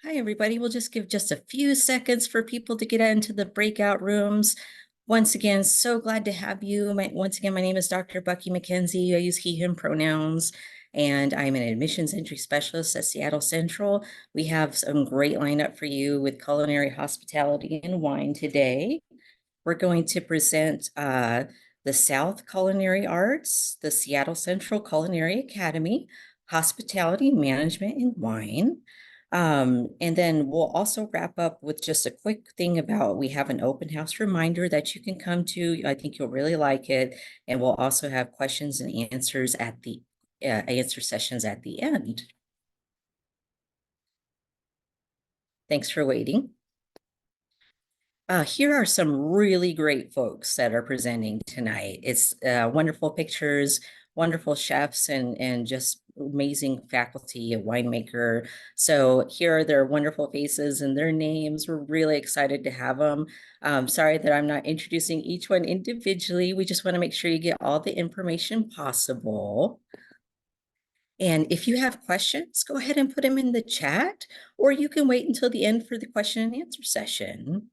Hi, everybody. We'll just give just a few seconds for people to get into the breakout rooms. Once again, so glad to have you. Once again, my name is Dr. Bucky McKenzie. I use he, him pronouns, and I'm an admissions entry specialist at Seattle Central. We have some great lineup for you with culinary, hospitality, and wine today. We're going to present the South Culinary Arts, the Seattle Central Culinary Academy, Hospitality Management and Wine. And then we'll also wrap up with just a quick thing about we have an open house reminder that you can come to. I think you'll really like it. And we'll also have questions and answers at the answer sessions at the end. Thanks for waiting. Here are some really great folks that are presenting tonight. It's wonderful pictures, wonderful chefs, and just amazing faculty, a winemaker. So here are their wonderful faces and their names. We're really excited to have them. Sorry that I'm not introducing each one individually. We just want to make sure you get all the information possible. And if you have questions, go ahead and put them in the chat, or you can wait until the end for the question and answer session.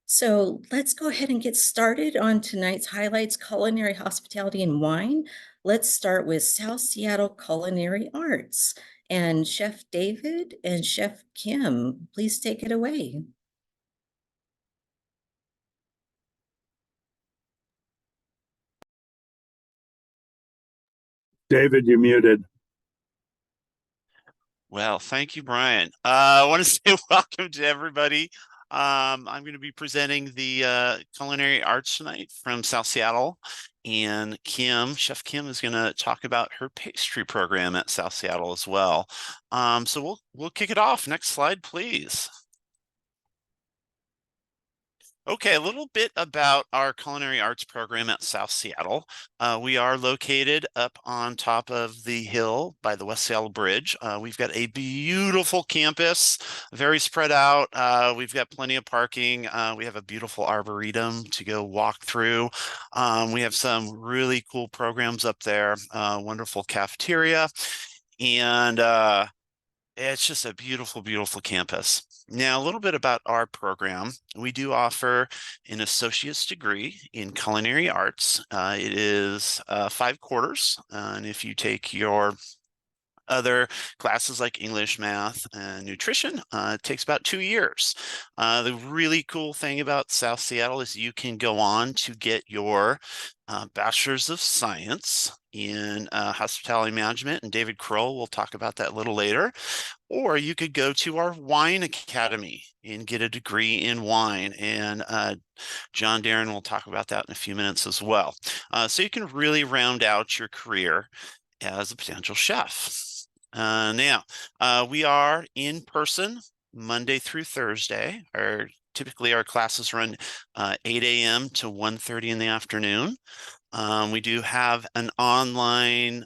So let's go ahead and get started on tonight's highlights, culinary, hospitality, and wine. Let's start with South Seattle Culinary Arts. And Chef David and Chef Kim, please take it away. David, you're muted. Well, thank you, Brian. I want to say welcome to everybody. I'm going to be presenting the culinary arts tonight from South Seattle, and Chef Kim, is going to talk about her pastry program at South Seattle as well. So we'll kick it off. Next slide, please. Okay, a little bit about our culinary arts program at South Seattle. We are located up on top of the hill by the West Seattle Bridge. We've got a beautiful campus, very spread out. We've got plenty of parking. We have a beautiful arboretum to go walk through. We have some really cool programs up there, wonderful cafeteria, and it's just a beautiful, beautiful campus. Now, a little bit about our program. We do offer an associate's degree in culinary arts. It is 5 quarters, and if you take your other classes like English, math, and nutrition, it takes about 2 years. The really cool thing about South Seattle is you can go on to get your Bachelor's of Science in Hospitality Management, and David Kroll will talk about that a little later. Or you could go to our wine academy and get a degree in wine. And John Darren will talk about that in a few minutes as well. So you can really round out your career as a potential chef. Now, we are in person Monday through Thursday. Typically our classes run 8 a.m. to 1:30 in the afternoon. We do have an online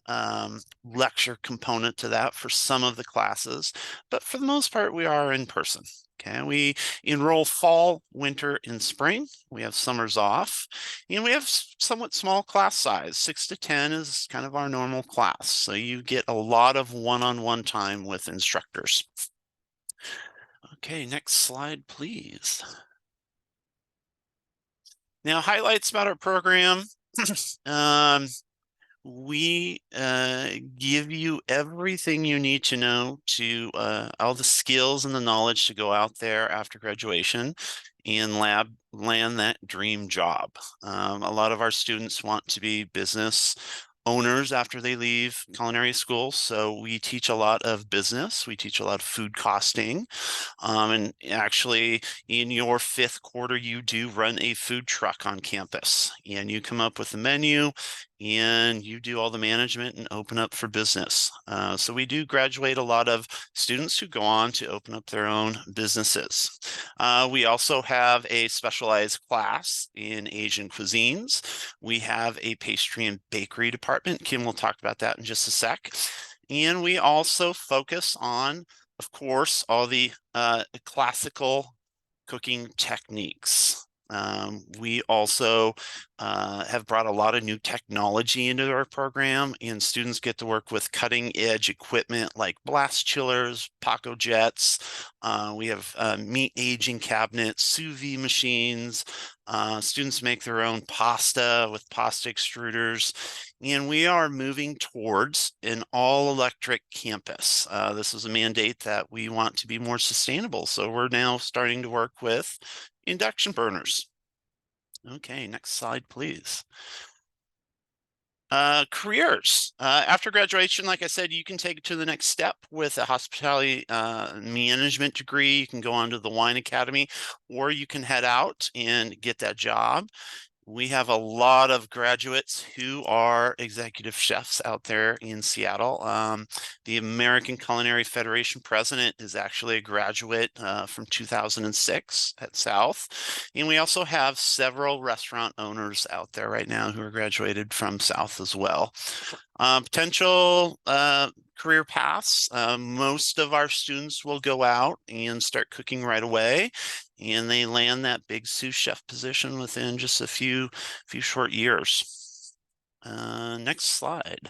lecture component to that for some of the classes, but for the most part, we are in person. Okay, we enroll fall, winter, and spring. We have summers off, and we have somewhat small class size. 6 to 10 is kind of our normal class, so you get a lot of one-on-one time with instructors. Okay, next slide, please. Now, highlights about our program. We give you everything you need to know to all the skills and the knowledge to go out there after graduation and land that dream job. A lot of our students want to be business owners after they leave culinary school, so we teach a lot of business. We teach a lot of food costing, and actually in your 5th quarter you do run a food truck on campus, and you come up with a menu and you do all the management and open up for business. So we do graduate a lot of students who go on to open up their own businesses. We also have a specialized class in Asian cuisines. We have a pastry and bakery department. Kim will talk about that in just a sec. And we also focus on, of course, all the classical cooking techniques. We also have brought a lot of new technology into our program, and students get to work with cutting edge equipment like blast chillers, Paco jets. We have meat aging cabinets, sous vide machines. Students make their own pasta with pasta extruders, and we are moving towards an all-electric campus. This is a mandate that we want to be more sustainable, so we're now starting to work with induction burners. Okay, next slide, please. Careers. After graduation, like I said, you can take it to the next step with a hospitality management degree. You can go on to the Wine Academy, or you can head out and get that job. We have a lot of graduates who are executive chefs out there in Seattle. The American Culinary Federation president is actually a graduate from 2006 at South. And we also have several restaurant owners out there right now who are graduated from South as well. Potential career paths. Most of our students will go out and start cooking right away, and they land that big sous chef position within just a few short years. Next slide.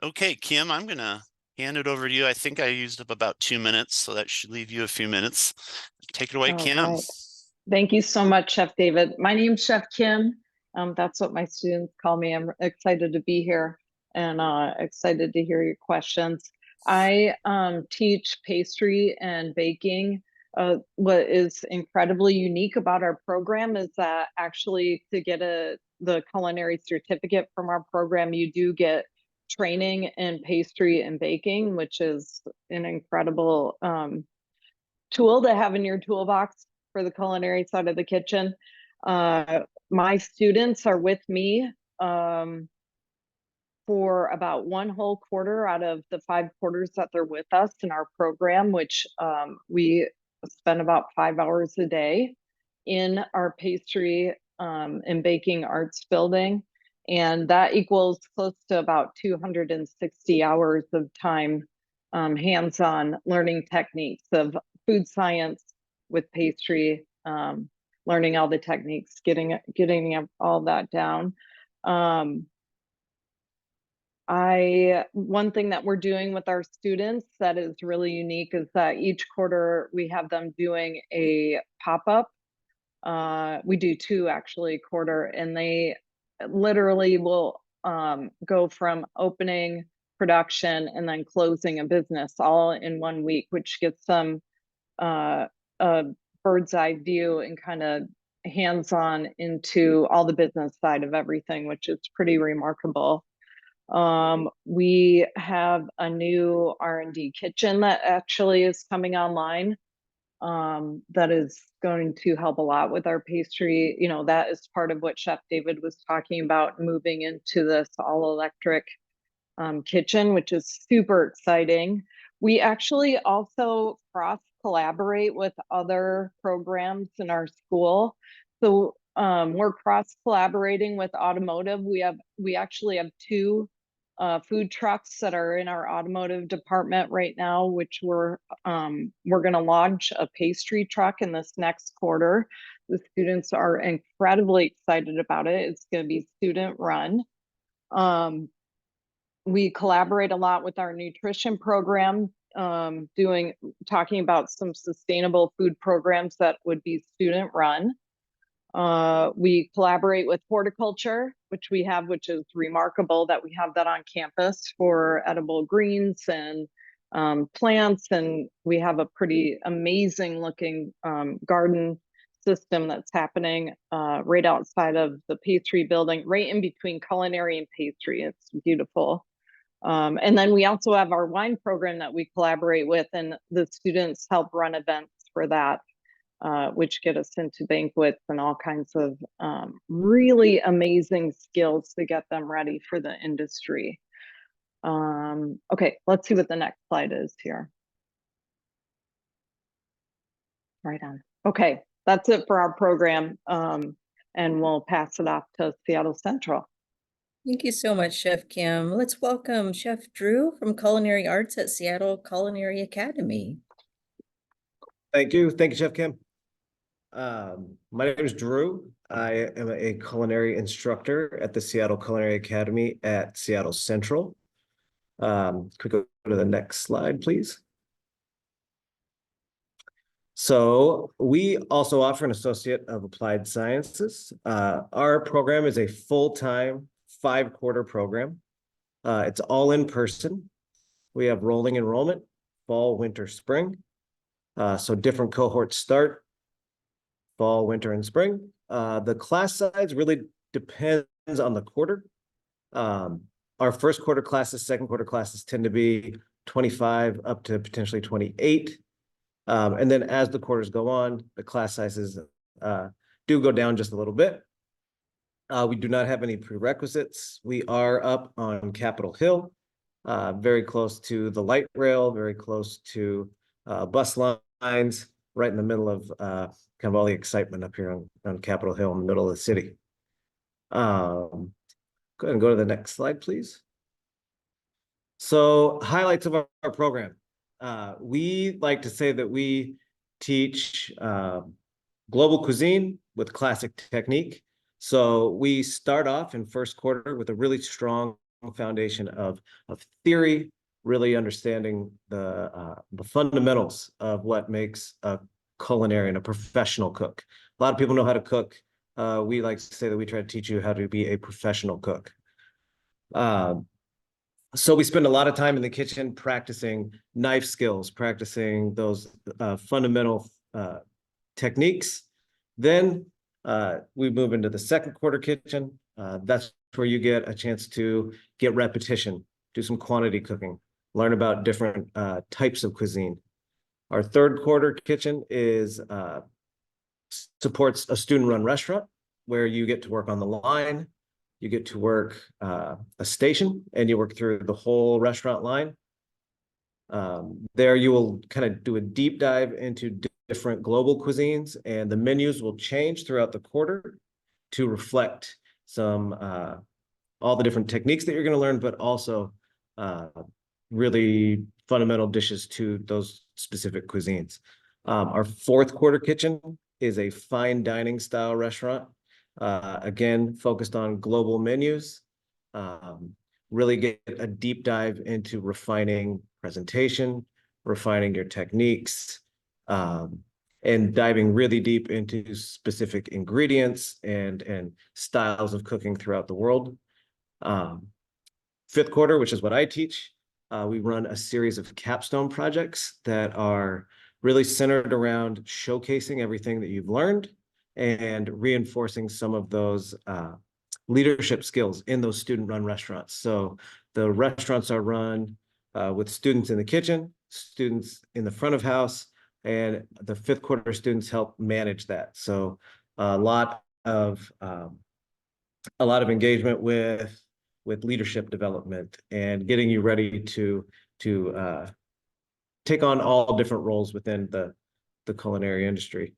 Okay, Kim, I'm gonna hand it over to you. I think I used up about 2 minutes, so that should leave you a few minutes. Take it away, All Kim. right. Thank you so much, Chef David. My name's Chef Kim. That's what my students call me. I'm excited to be here and excited to hear your questions. I teach pastry and baking. What is incredibly unique about our program is that actually to get the culinary certificate from our program, you do get training in pastry and baking, which is an incredible tool to have in your toolbox for the culinary side of the kitchen. My students are with me for about one whole quarter out of the 5 quarters that they're with us in our program, which we spend about 5 hours a day in our pastry and baking arts building. And that equals close to about 260 hours of time hands-on learning techniques of food science with pastry, learning all the techniques, getting all that down. One thing that we're doing with our students that is really unique is that each quarter we have them doing a pop-up. We do 2 actually a quarter, and they literally will go from opening, production, and then closing a business all in 1 week, which gets them a bird's eye view and kind of hands-on into all the business side of everything, which is pretty remarkable. We have a new R&D kitchen that actually is coming online that is going to help a lot with our pastry. You know, that is part of what Chef David was talking about, moving into this all-electric kitchen, which is super exciting. We actually also cross-collaborate with other programs in our school. So we're cross-collaborating with automotive. We actually have 2 food trucks that are in our automotive department right now, which we're going to launch a pastry truck in this next quarter. The students are incredibly excited about it. It's going to be student run. We collaborate a lot with our nutrition program, talking about some sustainable food programs that would be student run. We collaborate with horticulture, which is remarkable that we have that on campus for edible greens and plants. And we have a pretty amazing looking garden system that's happening right outside of the pastry building, right in between culinary and pastry. It's beautiful. And then we also have our wine program that we collaborate with, and the students help run events for that, which get us into banquets and all kinds of really amazing skills to get them ready for the industry. Okay, let's see what the next slide is here. Right on. Okay, that's it for our program, and we'll pass it off to Seattle Central. Thank you so much, Chef Kim. Let's welcome Chef Drew from Culinary Arts at Seattle Culinary Academy. Thank you. Thank you, Chef Kim. My name is Drew. I am a culinary instructor at the Seattle Culinary Academy at Seattle Central. Could we go to the next slide, please? So we also offer an Associate of Applied Sciences. Our program is a full-time 5-quarter program. It's all in person. We have rolling enrollment, fall, winter, spring. So different cohorts start fall, winter, and spring. The class size really depends on the quarter. Our first quarter classes, second quarter classes tend to be 25 up to potentially 28. And then as the quarters go on, the class sizes do go down just a little bit. We do not have any prerequisites. We are up on Capitol Hill, very close to the light rail, very close to bus lines, right in the middle of kind of all the excitement up here on Capitol Hill in the middle of the city. Go ahead and go to the next slide, please. So highlights of our program. We like to say that we teach global cuisine with classic technique. So we start off in first quarter with a really strong foundation of theory, really understanding the fundamentals of what makes a culinarian, a professional cook. A lot of people know how to cook. We like to say that we try to teach you how to be a professional cook. So we spend a lot of time in the kitchen practicing knife skills, practicing those fundamental techniques. Then we move into the second quarter kitchen. That's where you get a chance to get repetition, do some quantity cooking, learn about different types of cuisine. Our third quarter kitchen supports a student-run restaurant where you get to work on the line, you get to work a station, and you work through the whole restaurant line. There you will kind of do a deep dive into different global cuisines, and the menus will change throughout the quarter to reflect some all the different techniques that you're going to learn, but also really fundamental dishes to those specific cuisines. Our fourth quarter kitchen is a fine dining style restaurant. Again, focused on global menus, really get a deep dive into refining presentation, refining your techniques, and diving really deep into specific ingredients and styles of cooking throughout the world. Fifth quarter, which is what I teach, we run a series of capstone projects that are really centered around showcasing everything that you've learned and reinforcing some of those leadership skills in those student-run restaurants. So the restaurants are run with students in the kitchen, students in the front of house, and the fifth quarter students help manage that. So a lot of engagement with leadership development and getting you ready to take on all different roles within the culinary industry.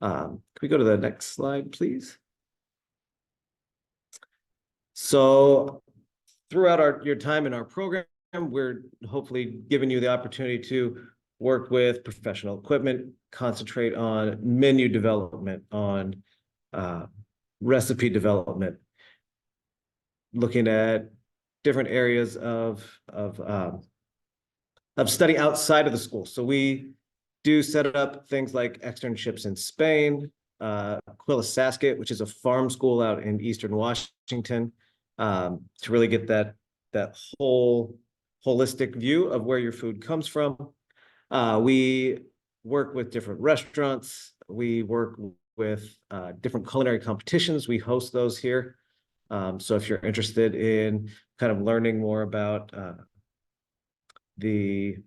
Can we go to the next slide, please? So throughout your time in our program, we're hopefully giving you the opportunity to work with professional equipment, concentrate on menu development, on recipe development, looking at different areas of study outside of the school. So we do set up things like externships in Spain, Quillisasket, which is a farm school out in Eastern Washington, to really get that whole holistic view of where your food comes from. We work with different restaurants. We work with different culinary competitions. We host those here. So if you're interested in kind of learning more about the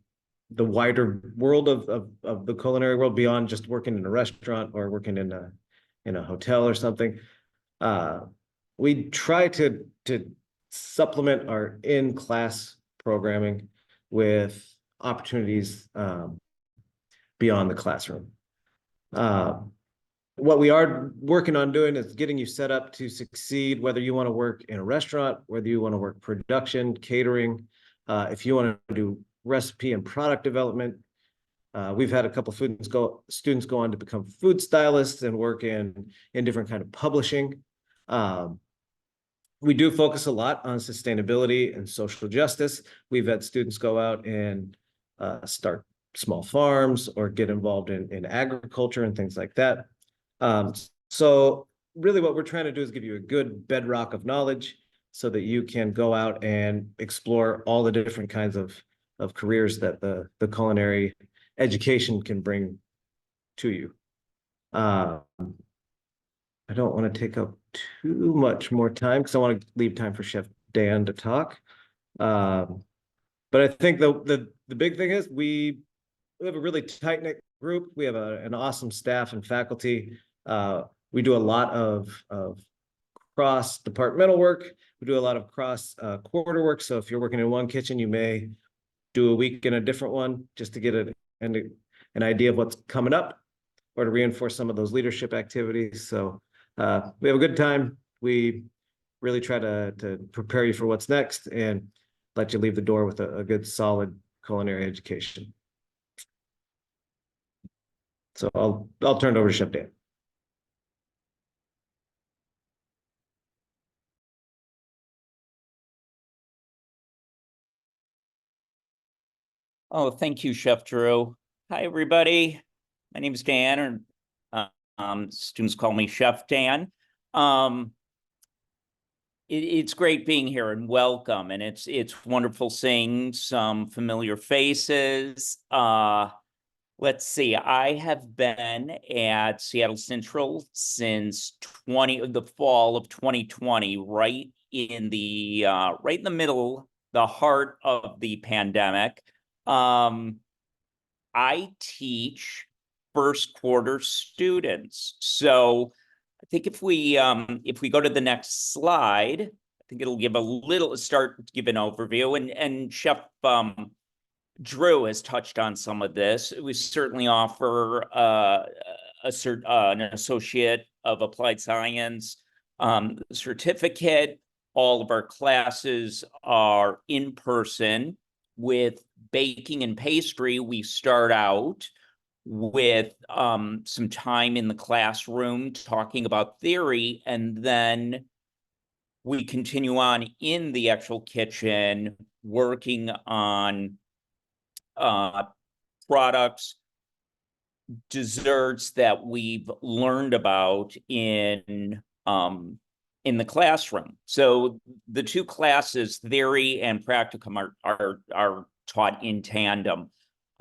wider world of the culinary world beyond just working in a restaurant or working in a hotel or something, we try to supplement our in-class programming with opportunities beyond the classroom. What we are working on doing is getting you set up to succeed, whether you want to work in a restaurant, whether you want to work production, catering, if you want to do recipe and product development, We've had a couple of students go on to become food stylists and work in different kind of publishing. We do focus a lot on sustainability and social justice. We've had students go out and start small farms or get involved in agriculture and things like that. So really what we're trying to do is give you a good bedrock of knowledge so that you can go out and explore all the different kinds of careers that the culinary education can bring to you. I don't want to take up too much more time because I want to leave time for Chef Dan to talk. But I think the big thing is we have a really tight-knit group. We have an awesome staff and faculty. We do a lot of cross-departmental work. We do a lot of cross quarter work. So if you're working in one kitchen, you may do a week in a different one just to get an idea of what's coming up or to reinforce some of those leadership activities. So we have a good time. We really try to prepare you for what's next and let you leave the door with a good, solid culinary education. So I'll turn it over to Chef Dan. Oh, thank you, Chef Drew. Hi, everybody. My name is Dan, or students call me Chef Dan. It's great being here and welcome, and it's wonderful seeing some familiar faces. Let's see, I have been at Seattle Central since the fall of 2020, right in the middle, the heart of the pandemic. I teach first quarter students. So I think if we go to the next slide, I think it'll give start to give an overview. And Chef Drew has touched on some of this. We certainly offer an Associate of Applied Science certificate. All of our classes are in person. With baking and pastry, we start out with some time in the classroom talking about theory, and then we continue on in the actual kitchen working on products, desserts that we've learned about in the classroom. So the two classes, theory and practicum, are taught in tandem.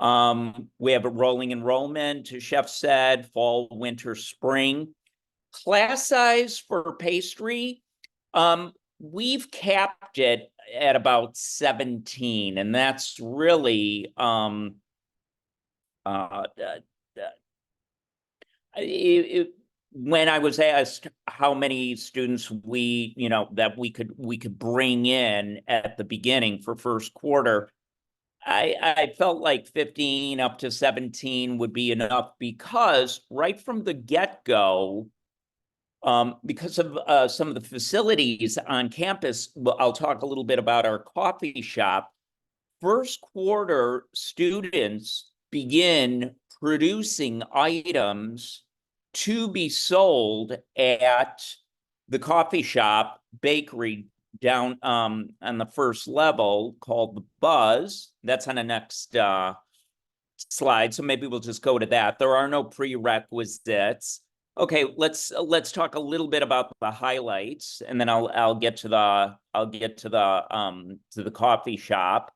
We have a rolling enrollment, as Chef said, fall, winter, spring. Class size for pastry, we've capped it at about 17, and that's really when I was asked how many students that we could bring in at the beginning for first quarter, I felt like 15 up to 17 would be enough, because right from the get-go, because of some of the facilities on campus, I'll talk a little bit about our coffee shop. First quarter students begin producing items to be sold at the coffee shop bakery down on the first level, called the Buzz. That's on the next slide, so maybe we'll just go to that. There are no prerequisites. Okay, let's talk a little bit about the highlights, and then I'll get to the coffee shop.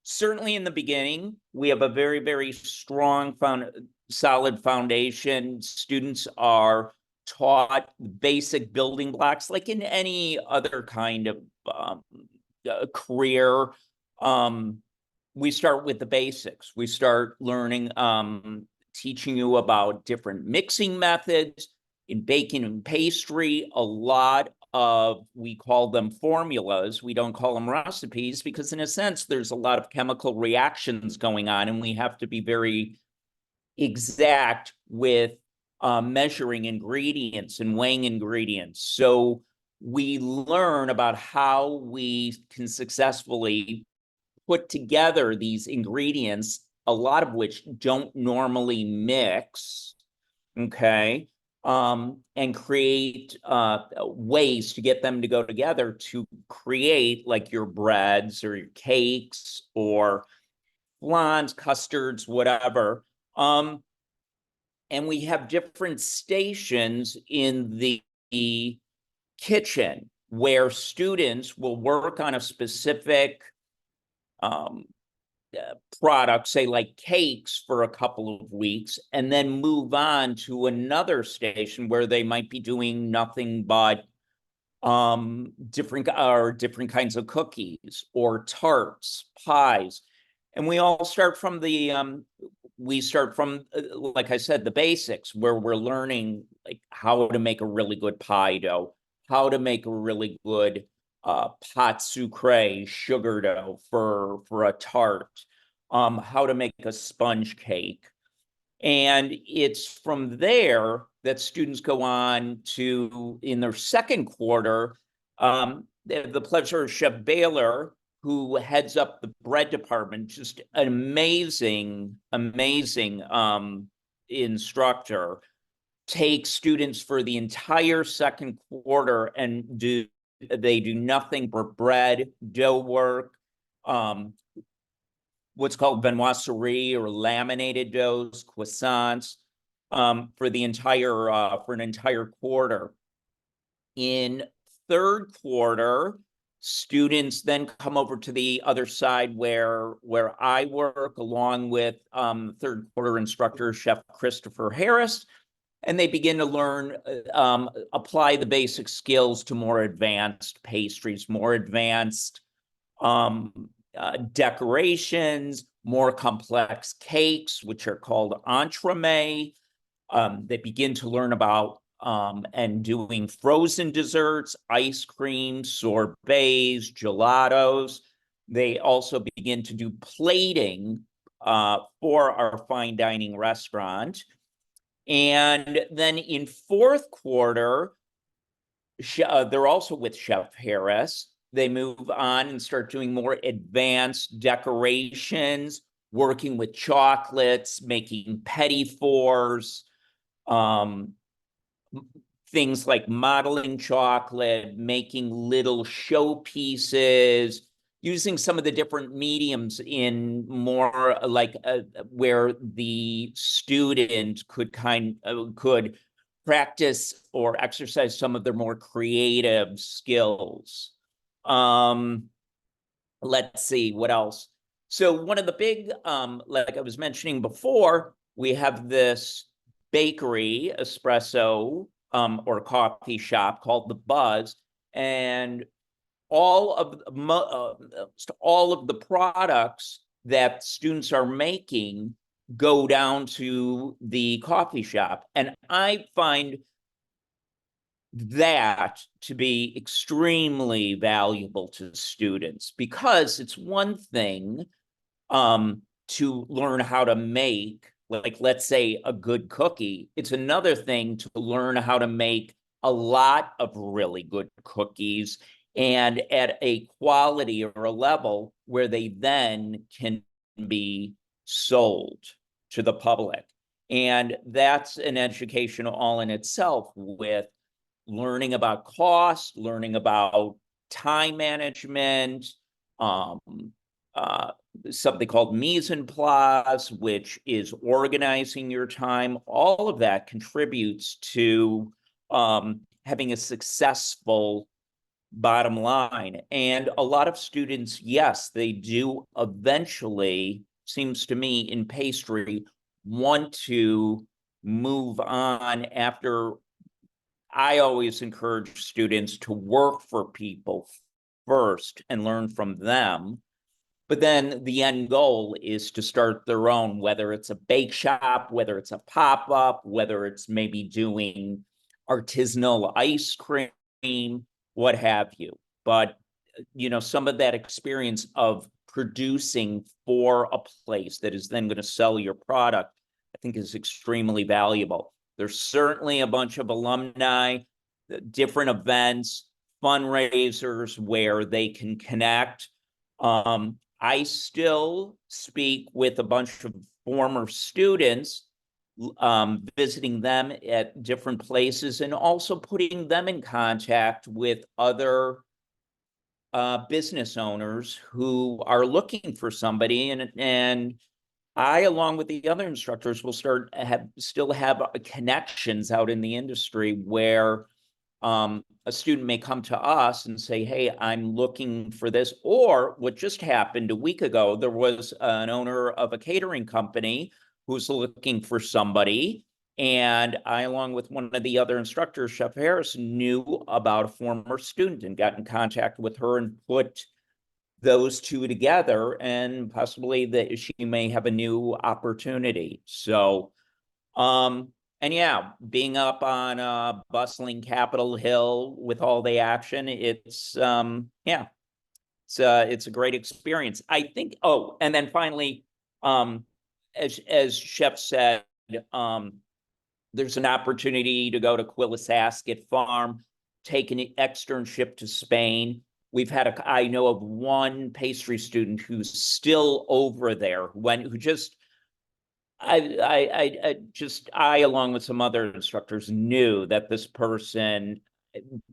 Certainly in the beginning, we have a very, very strong solid foundation. Students are taught basic building blocks like in any other kind of career. We start with the basics. We start learning, teaching you about different mixing methods. In baking and pastry, a lot of, we call them formulas. We don't call them recipes, because in a sense, there's a lot of chemical reactions going on, and we have to be very exact with measuring ingredients and weighing ingredients. So we learn about how we can successfully put together these ingredients a lot of which don't normally mix, okay, and create ways to get them to go together to create like your breads or your cakes or flans, custards, whatever. And we have different stations in the kitchen where students will work on a specific product, say like cakes, for a couple of weeks, and then move on to another station where they might be doing nothing but different kinds of cookies or tarts, pies. And we all start from like I said, the basics, where we're learning like how to make a really good pie dough, how to make a really good pâte sucrée, sugar dough for a tart, how to make a sponge cake. And it's from there that students go on to, in their second quarter, they have the pleasure of Chef Baylor, who heads up the bread department, just an amazing instructor, take students for the entire second quarter and they do nothing but bread, dough work, what's called viennoiserie or laminated doughs, croissants, for an entire quarter. In third quarter, students then come over to the other side where I work, along with third quarter instructor, Chef Christopher Harris, and they begin to learn, apply the basic skills to more advanced pastries, more advanced decorations, more complex cakes, which are called entremet. They begin to learn about and doing frozen desserts, ice cream, sorbets, gelatos. They also begin to do plating for our fine dining restaurant. And then in fourth quarter, they're also with Chef Harris. They move on and start doing more advanced decorations, working with chocolates, making petit fours, things like modeling chocolate, making little showpieces, using some of the different mediums in more like where the student could practice or exercise some of their more creative skills. Let's see, what else? So one of the big, like I was mentioning before, we have this bakery, espresso, or coffee shop called The Buzz, and all of the products that students are making go down to the coffee shop. And I find that to be extremely valuable to students, because it's one thing to learn how to make, like, let's say, a good cookie. It's another thing to learn how to make a lot of really good cookies, and at a quality or a level where they then can be sold to the public. And that's an education all in itself, with learning about cost, learning about time management, something called mise en place, which is organizing your time. All of that contributes to having a successful bottom line. And a lot of students, yes, they do eventually, seems to me, in pastry, want to move on after. I always encourage students to work for people first and learn from them. But then the end goal is to start their own, whether it's a bake shop, whether it's a pop-up, whether it's maybe doing artisanal ice cream, what have you. But, you know, some of that experience of producing for a place that is then going to sell your product, I think, is extremely valuable. There's certainly a bunch of alumni, different events, fundraisers where they can connect. I still speak with a bunch of former students, visiting them at different places and also putting them in contact with other business owners who are looking for somebody, and I, along with the other instructors, will still have connections out in the industry where a student may come to us and say, hey, I'm looking for this. Or what just happened a week ago, there was an owner of a catering company who's looking for somebody. And I, along with one of the other instructors, Chef Harris, knew about a former student and got in contact with her and put those two together, and possibly that she may have a new opportunity. So, and yeah, being up on bustling Capitol Hill with all the action, it's yeah, it's a great experience. I think. Oh, and then finally, as Chef said, there's an opportunity to go to Quillisasket Farm, take an externship to Spain. I know of one pastry student who's still over there, who just, I, along with some other instructors, knew that this person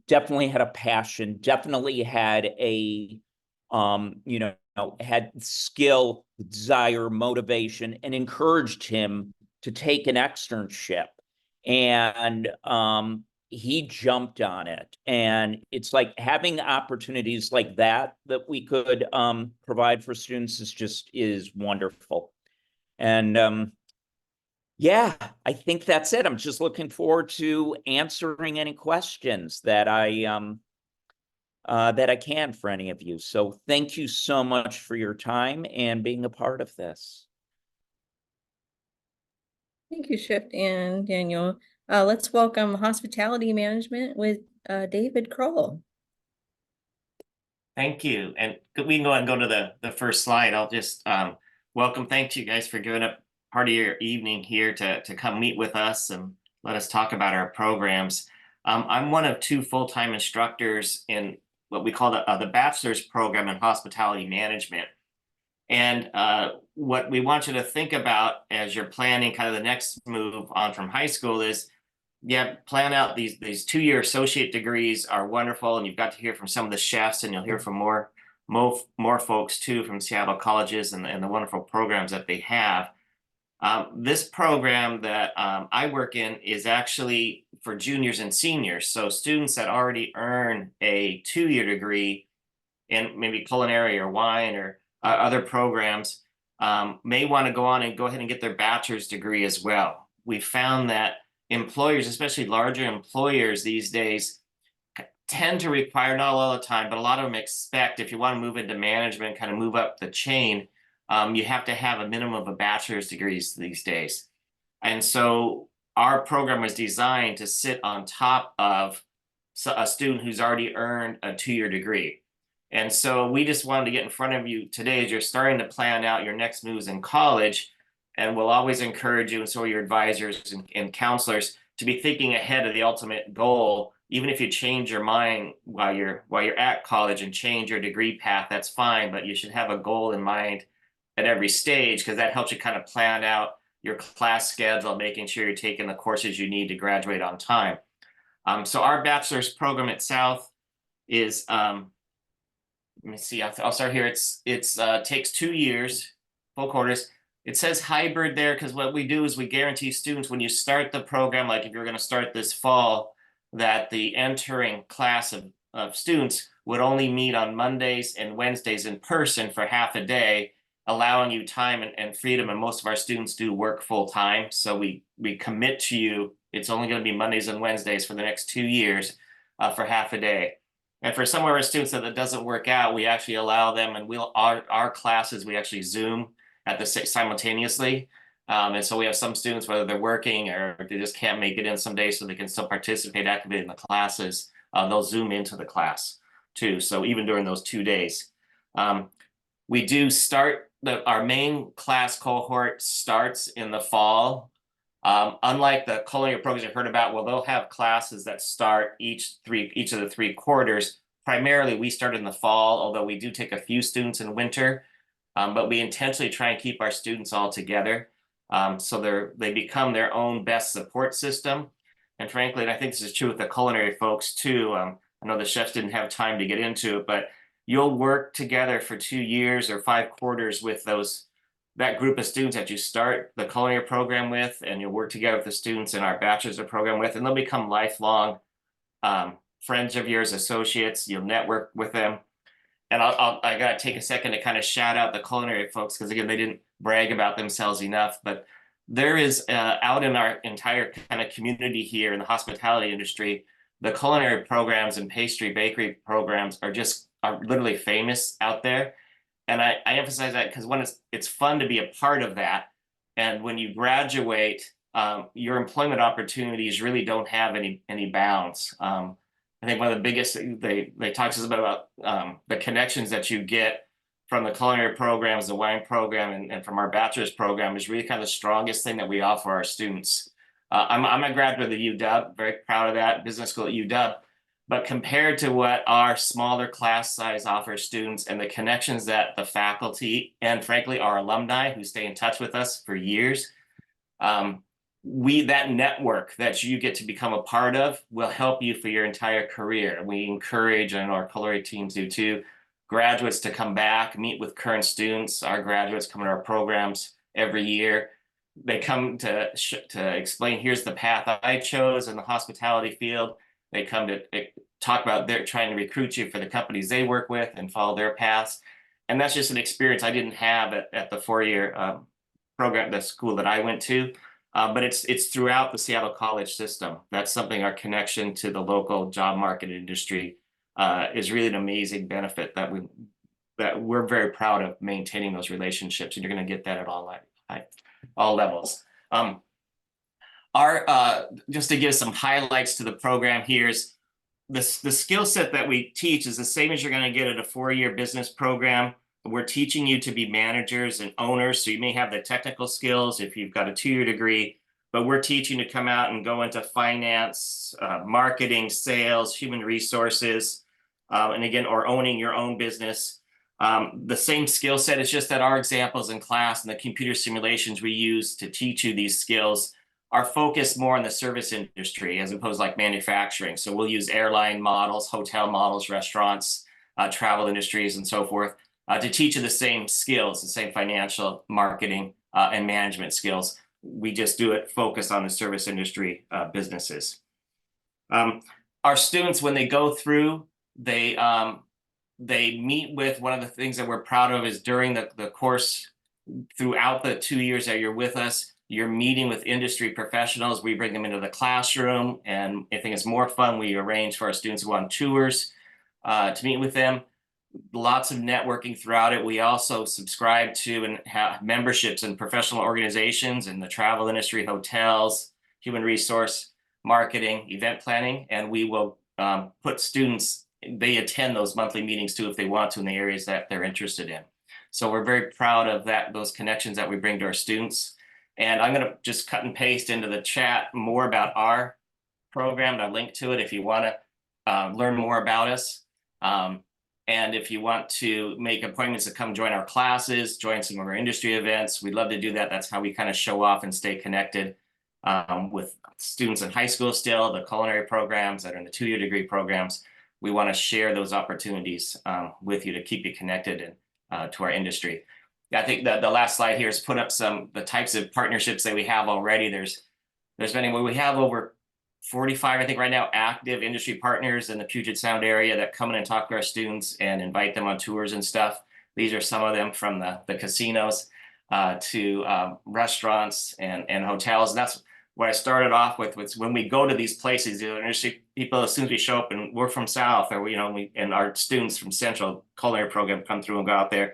definitely had a passion, definitely had had skill, desire, motivation, and encouraged him to take an externship. And he jumped on it. And it's like having opportunities like that we could provide for students is wonderful. And yeah, I think that's it. I'm just looking forward to answering any questions that I can for any of you. So thank you so much for your time and being a part of this. Thank you, Chef and Daniel. Let's welcome Hospitality Management with David Kroll. Thank you. And we can go ahead and go to the first slide. I'll just welcome. Thank you guys for giving up part of your evening here to come meet with us and let us talk about our programs. I'm one of two full-time instructors in what we call the bachelor's program in hospitality management. And what we want you to think about as you're planning kind of the next move on from high school is, yeah, plan out these 2-year associate degrees are wonderful, and you've got to hear from some of the chefs, and you'll hear from more folks too from Seattle colleges and the wonderful programs that they have. This program that I work in is actually for juniors and seniors, so students that already earn a 2-year degree in maybe culinary or wine or other programs may want to go on and go ahead and get their bachelor's degree as well. We found that employers, especially larger employers these days, tend to require, not all the time, but a lot of them expect, if you want to move into management, kind of move up the chain, you have to have a minimum of a bachelor's degrees these days. And so our program was designed to sit on top of a student who's already earned a 2-year degree. And so we just wanted to get in front of you today as you're starting to plan out your next moves in college. And we'll always encourage you, and so your advisors and counselors, to be thinking ahead of the ultimate goal. Even if you change your mind while you're at college and change your degree path, that's fine. But you should have a goal in mind at every stage, because that helps you kind of plan out your class schedule, making sure you're taking the courses you need to graduate on time. So our bachelor's program at South is, let me see, I'll start here. It's takes 2 years, full quarters. It says hybrid there because what we do is we guarantee students when you start the program, like if you're going to start this fall, that the entering class of students would only meet on Mondays and Wednesdays in person for half a day, allowing you time and freedom. And most of our students do work full time. So we commit to you, it's only going to be Mondays and Wednesdays for the next 2 years for half a day. And for some of our students that doesn't work out, we actually allow them, and our classes, we actually Zoom simultaneously. And so we have some students, whether they're working or they just can't make it in some days, so they can still participate actively in the classes. They'll Zoom into the class too. So even during those 2 days, we do start our main class cohort starts in the fall. Unlike the culinary programs you've heard about, well, they'll have classes that start each of the 3 quarters. Primarily, we start in the fall, although we do take a few students in winter. But we intentionally try and keep our students all together. So they become their own best support system. And frankly, and I think this is true with the culinary folks too. I know the chefs didn't have time to get into it, but you'll work together for 2 years or 5 quarters with that group of students that you start the culinary program with, and you'll work together with the students in our bachelor's program with, and they'll become lifelong friends of yours, associates. You'll network with them. And I gotta take a second to kind of shout out the culinary folks, because again, they didn't brag about themselves enough, but there is out in our entire kind of community here in the hospitality industry, the culinary programs and pastry bakery programs are literally famous out there. And I emphasize that because when it's fun to be a part of that. And when you graduate, your employment opportunities really don't have any bounds. I think one of the biggest, they talk to us about the connections that you get from the culinary programs, the wine program, and from our bachelor's program is really kind of the strongest thing that we offer our students. I'm a graduate of the UW, very proud of that, business school at UW. But compared to what our smaller class size offers students and the connections that the faculty and frankly our alumni who stay in touch with us for years, that network that you get to become a part of will help you for your entire career. We encourage, and our culinary teams do too, graduates to come back, meet with current students. Our graduates come in our programs every year. They come to explain, here's the path I chose in the hospitality field. They come to talk about they're trying to recruit you for the companies they work with and follow their paths. And that's just an experience I didn't have at the 4-year program, the school that I went to. But it's throughout the Seattle college system. That's something, our connection to the local job market industry is really an amazing benefit that we're very proud of maintaining those relationships. And you're going to get that at all levels. Just to give some highlights to the program, here's the skill set that we teach is the same as you're going to get at a 4-year business program. We're teaching you to be managers and owners. So you may have the technical skills if you've got a 2-year degree, but we're teaching to come out and go into finance, marketing, sales, human resources, and again, or owning your own business. The same skill set, it's just that our examples in class and the computer simulations we use to teach you these skills are focused more on the service industry as opposed to like manufacturing. So we'll use airline models, hotel models, restaurants, travel industries, and so forth to teach you the same skills, the same financial, marketing, and management skills. We just do it focused on the service industry businesses. Our students, when they go through, they meet with, one of the things that we're proud of is during the course, throughout the 2 years that you're with us, you're meeting with industry professionals. We bring them into the classroom, and I think it's more fun. We arrange for our students to go on tours to meet with them. Lots of networking throughout it. We also subscribe to and have memberships in professional organizations in the travel industry, hotels, human resource, marketing, event planning, and we will put students, they attend those monthly meetings too if they want to in the areas that they're interested in. So we're very proud of those connections that we bring to our students. And I'm going to just cut and paste into the chat more about our program. I'll link to it if you want to learn more about us. And if you want to make appointments to come join our classes, join some of our industry events, we'd love to do that. That's how we kind of show off and stay connected with students in high school still, the culinary programs that are in the 2-year degree programs. We want to share those opportunities with you to keep you connected and to our industry. I think that the last slide here is put up the types of partnerships that we have already. There's many. We have over 45, I think right now, active industry partners in the Puget Sound area that come in and talk to our students and invite them on tours and stuff. These are some of them, from the casinos to restaurants and hotels. And that's what I started off with when we go to these places, the industry people, as soon as we show up, and we're from South, or and our students from Central culinary program come through and go out there.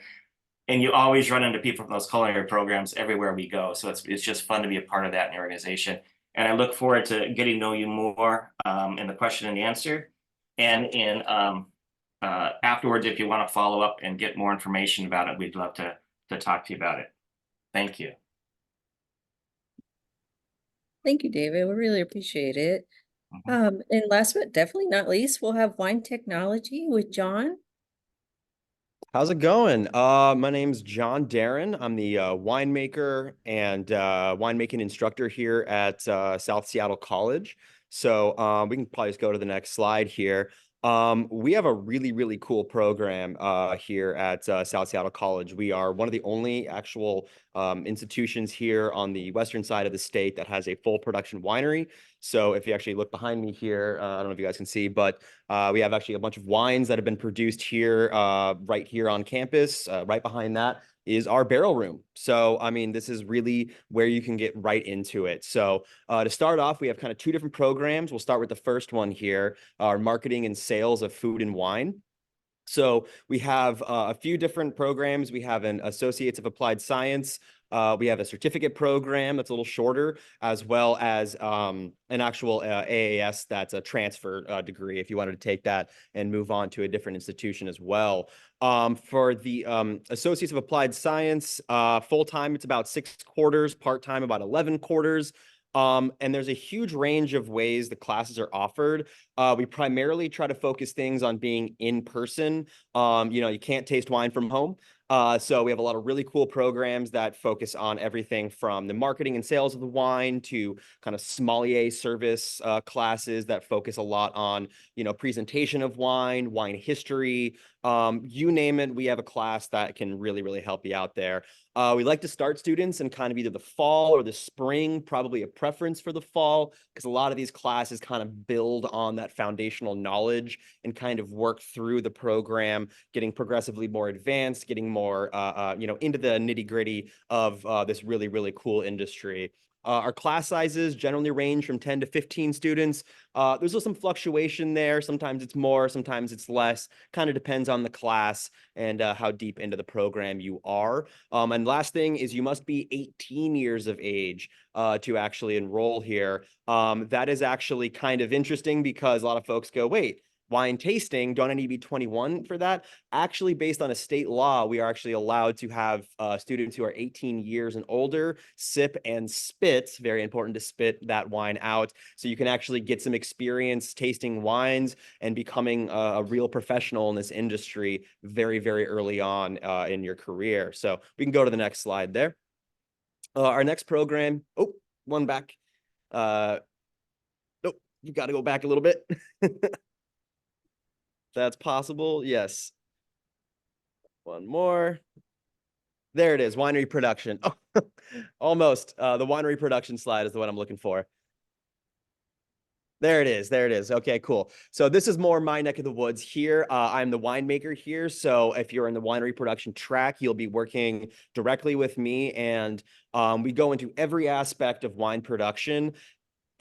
And you always run into people from those culinary programs everywhere we go. So it's just fun to be a part of that in the organization. And I look forward to getting to know you more in the question and answer. And in afterwards, if you want to follow up and get more information about it, we'd love to talk to you about it. Thank you. Thank you, David. We really appreciate it. And last but definitely not least, we'll have wine technology with John. How's it going? My name's John Darren. I'm the winemaker and winemaking instructor here at South Seattle College. So we can probably just go to the next slide here. We have a really, really cool program here at South Seattle College. We are one of the only actual institutions here on the western side of the state that has a full production winery. So if you actually look behind me here, I don't know if you guys can see, but we have actually a bunch of wines that have been produced here, right here on campus. Right behind that is our barrel room. So, I mean, this is really where you can get right into it. So, to start off, we have kind of two different programs. We'll start with the first one here, our marketing and sales of food and wine. So we have a few different programs. We have an Associates of Applied Science. We have a certificate program that's a little shorter, as well as an actual AAS that's a transfer degree if you wanted to take that and move on to a different institution as well. For the Associates of Applied Science, full-time, it's about 6 quarters, part-time, about 11 quarters. And there's a huge range of ways the classes are offered. We primarily try to focus things on being in person. You can't taste wine from home. So we have a lot of really cool programs that focus on everything from the marketing and sales of the wine to kind of sommelier service classes that focus a lot on, presentation of wine, wine history, you name it. We have a class that can really, really help you out there. We like to start students in kind of either the fall or the spring, probably a preference for the fall, because a lot of these classes kind of build on that foundational knowledge and kind of work through the program, getting progressively more advanced, getting more, into the nitty gritty of this really, really cool industry. Our class sizes generally range from 10 to 15 students. There's still some fluctuation there. Sometimes it's more, sometimes it's less. Kind of depends on the class and how deep into the program you are. And last thing is you must be 18 years of age to actually enroll here. That is actually kind of interesting because a lot of folks go, wait, wine tasting, don't I need to be 21 for that? Actually, based on a state law, we are actually allowed to have students who are 18 years and older sip and spit. Very important to spit that wine out. So you can actually get some experience tasting wines and becoming a real professional in this industry very, very early on in your career. So we can go to the next slide there. Our next program, one back. Nope, you got to go back a little bit. That's possible. Yes. One more. There it is. Winery production. Oh, almost. The winery production slide is the one I'm looking for. There it is. There it is. Okay, cool. So this is more my neck of the woods here. I'm the winemaker here. So if you're in the winery production track, you'll be working directly with me. And we go into every aspect of wine production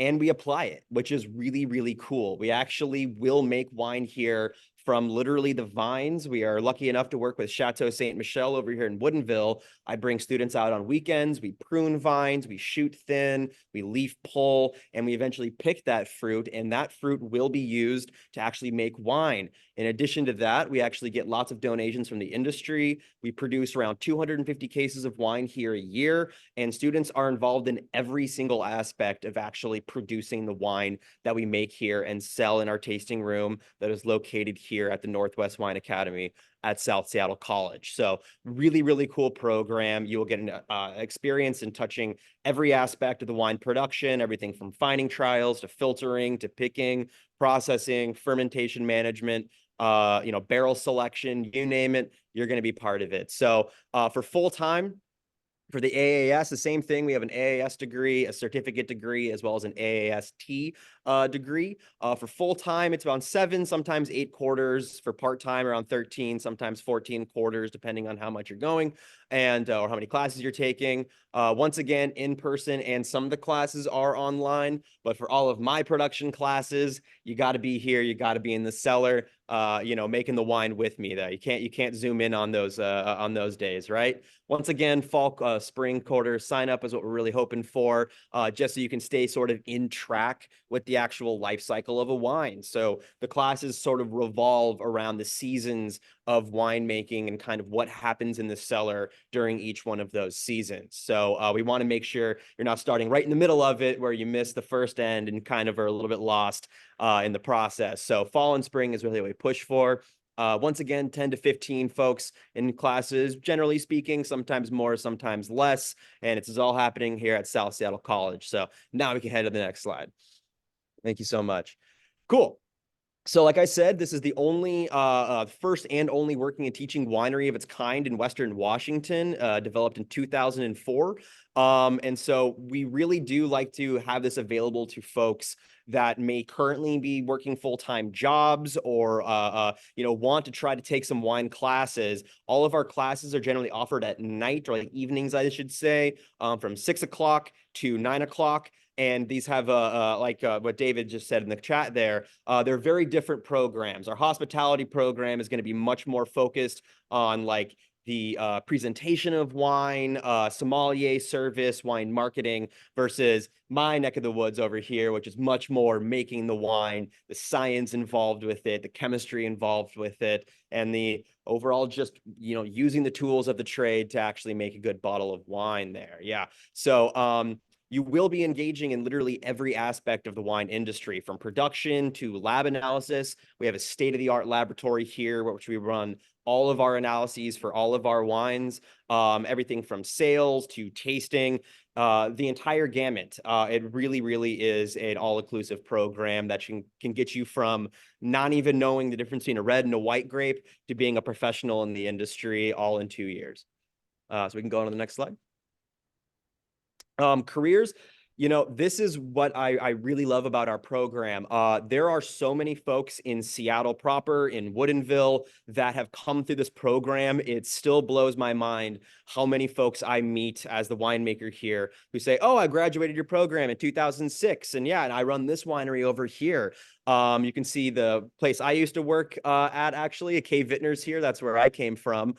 and we apply it, which is really, really cool. We actually will make wine here from literally the vines. We are lucky enough to work with Chateau Ste. Michelle over here in Woodinville. I bring students out on weekends. We prune vines, we shoot thin, we leaf pull, and we eventually pick that fruit, and that fruit will be used to actually make wine. In addition to that, we actually get lots of donations from the industry. We produce around 250 cases of wine here a year, and students are involved in every single aspect of actually producing the wine that we make here and sell in our tasting room that is located here at the Northwest Wine Academy at South Seattle College. So really, really cool program. You will get an experience in touching every aspect of the wine production, everything from fining trials to filtering to picking, processing, fermentation management, barrel selection, you name it, you're going to be part of it. So for full-time, for the AAS, the same thing. We have an AAS degree, a certificate degree, as well as an AAST degree. For full-time, it's around 7, sometimes 8 quarters. For part-time, around 13, sometimes 14 quarters, depending on how much you're going and or how many classes you're taking. Once again, in person, and some of the classes are online. But for all of my production classes, you got to be here. You got to be in the cellar, making the wine with me. Though you can't zoom in on those days, right? Once again, fall, spring quarter sign up is what we're really hoping for, just so you can stay sort of in track with the actual life cycle of a wine. So the classes sort of revolve around the seasons of winemaking and kind of what happens in the cellar during each one of those seasons. So we want to make sure you're not starting right in the middle of it where you miss the first end and kind of are a little bit lost in the process. So fall and spring is really what we push for. Once again, 10 to 15 folks in classes, generally speaking, sometimes more, sometimes less. And it's all happening here at South Seattle College. So now we can head to the next slide. Thank you so much. Cool. So like I said, this is the only first and only working and teaching winery of its kind in Western Washington, developed in 2004. And so we really do like to have this available to folks that may currently be working full-time jobs or want to try to take some wine classes. All of our classes are generally offered at night, or like evenings, I should say, from 6 o'clock to 9 o'clock. And these have what David just said in the chat there, they're very different programs. Our hospitality program is going to be much more focused on like the presentation of wine, sommelier service, wine marketing, versus my neck of the woods over here, which is much more making the wine, the science involved with it, the chemistry involved with it, and the overall just, using the tools of the trade to actually make a good bottle of wine there. Yeah. So, you will be engaging in literally every aspect of the wine industry, from production to lab analysis. We have a state-of-the-art laboratory here, which we run all of our analyses for all of our wines, everything from sales to tasting, the entire gamut. It really, really is an all-inclusive program that can get you from not even knowing the difference between a red and a white grape to being a professional in the industry all in 2 years. So we can go on to the next slide. Careers, this is what I really love about our program. There are so many folks in Seattle proper, in Woodinville, that have come through this program. It still blows my mind how many folks I meet as the winemaker here who say, oh, I graduated your program in 2006. And yeah, and I run this winery over here. You can see the place I used to work at, actually, at K Vintners here. That's where I came from.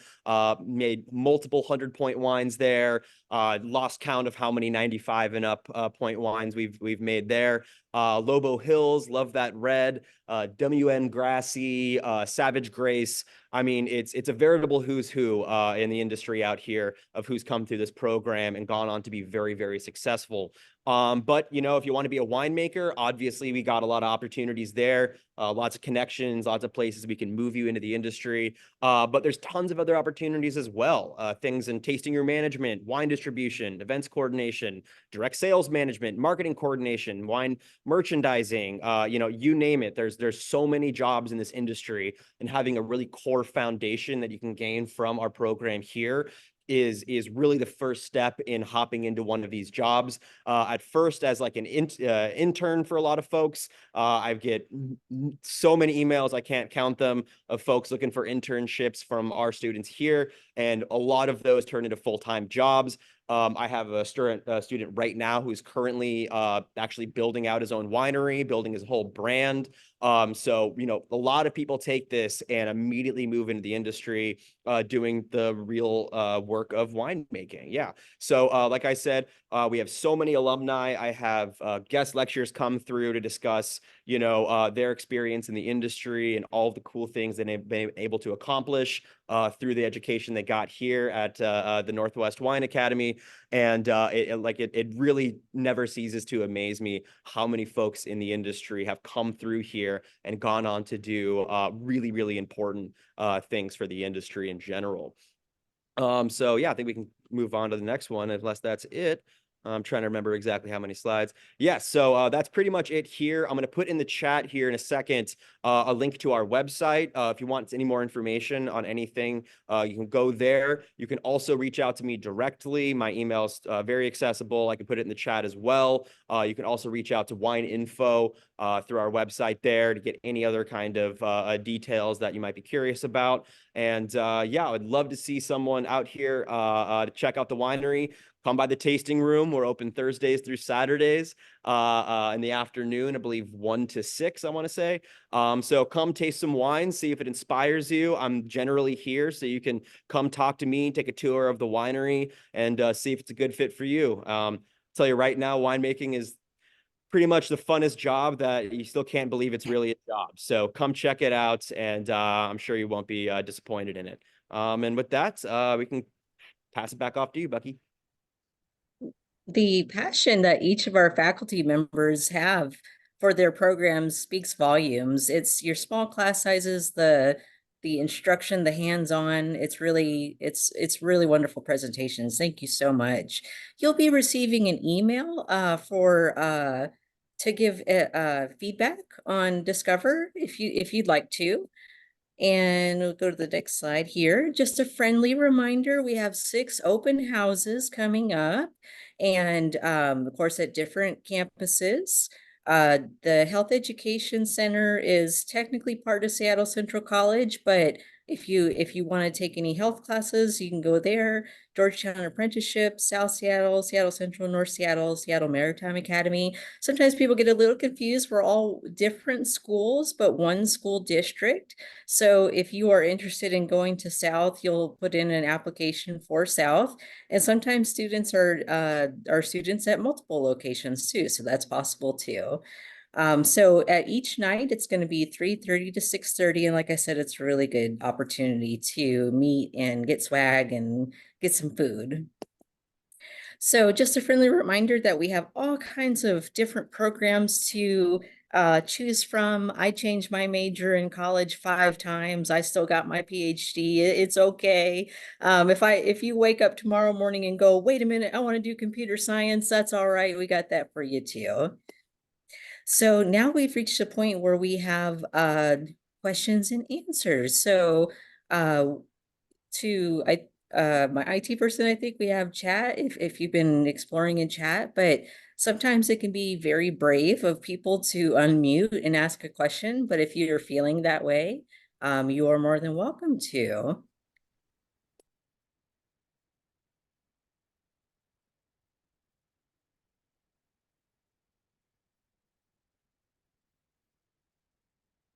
Made multiple 100-point wines there. Lost count of how many 95 and up point wines we've made there. Lobo Hills, love that red. WN Grassy, Savage Grace. I mean, it's a veritable who's who in the industry out here of who's come through this program and gone on to be very, very successful. But if you want to be a winemaker, obviously we got a lot of opportunities there, lots of connections, lots of places we can move you into the industry. But there's tons of other opportunities as well. Things in tasting room management, wine distribution, events coordination, direct sales management, marketing coordination, wine merchandising, you name it. There's so many jobs in this industry, and having a really core foundation that you can gain from our program here is really the first step in hopping into one of these jobs. At first, as like an intern for a lot of folks, I get so many emails, I can't count them, of folks looking for internships from our students here, and a lot of those turn into full-time jobs. I have a student right now who's currently actually building out his own winery, building his whole brand. So, a lot of people take this and immediately move into the industry, doing the real work of winemaking. Yeah. So, like I said, we have so many alumni. I have guest lectures come through to discuss, their experience in the industry and all the cool things that they've been able to accomplish through the education they got here at the Northwest Wine Academy. And it really never ceases to amaze me how many folks in the industry have come through here and gone on to do really, really important things for the industry in general. So yeah, I think we can move on to the next one, unless that's it. I'm trying to remember exactly how many slides. Yeah, so that's pretty much it here. I'm going to put in the chat here in a second a link to our website. If you want any more information on anything, you can go there. You can also reach out to me directly. My email's very accessible. I can put it in the chat as well. You can also reach out to Wine Info through our website there to get any other kind of details that you might be curious about. And yeah, I would love to see someone out here to check out the winery. Come by the tasting room. We're open Thursdays through Saturdays in the afternoon, I believe 1 to 6, I want to say. So come taste some wine, see if it inspires you. I'm generally here, so you can come talk to me, take a tour of the winery, and see if it's a good fit for you. I'll tell you right now, winemaking is pretty much the funnest job that you still can't believe it's really a job. So come check it out, and I'm sure you won't be disappointed in it. And with that, we can pass it back off to you, Bucky. The passion that each of our faculty members have for their programs speaks volumes. It's your small class sizes, the the instruction, the hands-on. It's really wonderful presentations. Thank you so much. You'll be receiving an email to give feedback on Discover if you'd like to. And we'll go to the next slide here. Just a friendly reminder, we have 6 open houses coming up, and of course at different campuses. The Health Education Center is technically part of Seattle Central College, but if you want to take any health classes, you can go there. Georgetown Apprenticeship, South Seattle, Seattle Central, North Seattle, Seattle Maritime Academy. Sometimes people get a little confused. We're all different schools, but one school district. So if you are interested in going to South, you'll put in an application for South. And sometimes students are students at multiple locations too. So that's possible too. So at each night, it's going to be 3:30 to 6:30. And like I said, it's a really good opportunity to meet and get swag and get some food. So just a friendly reminder that we have all kinds of different programs to choose from. I changed my major in college 5 times. I still got my PhD. It's okay. If you wake up tomorrow morning and go, wait a minute, I want to do computer science, that's all right. We got that for you too. So now we've reached a point where we have questions and answers. So my IT person, I think we have chat if you've been exploring in chat, but sometimes it can be very brave of people to unmute and ask a question. But if you're feeling that way, you are more than welcome to.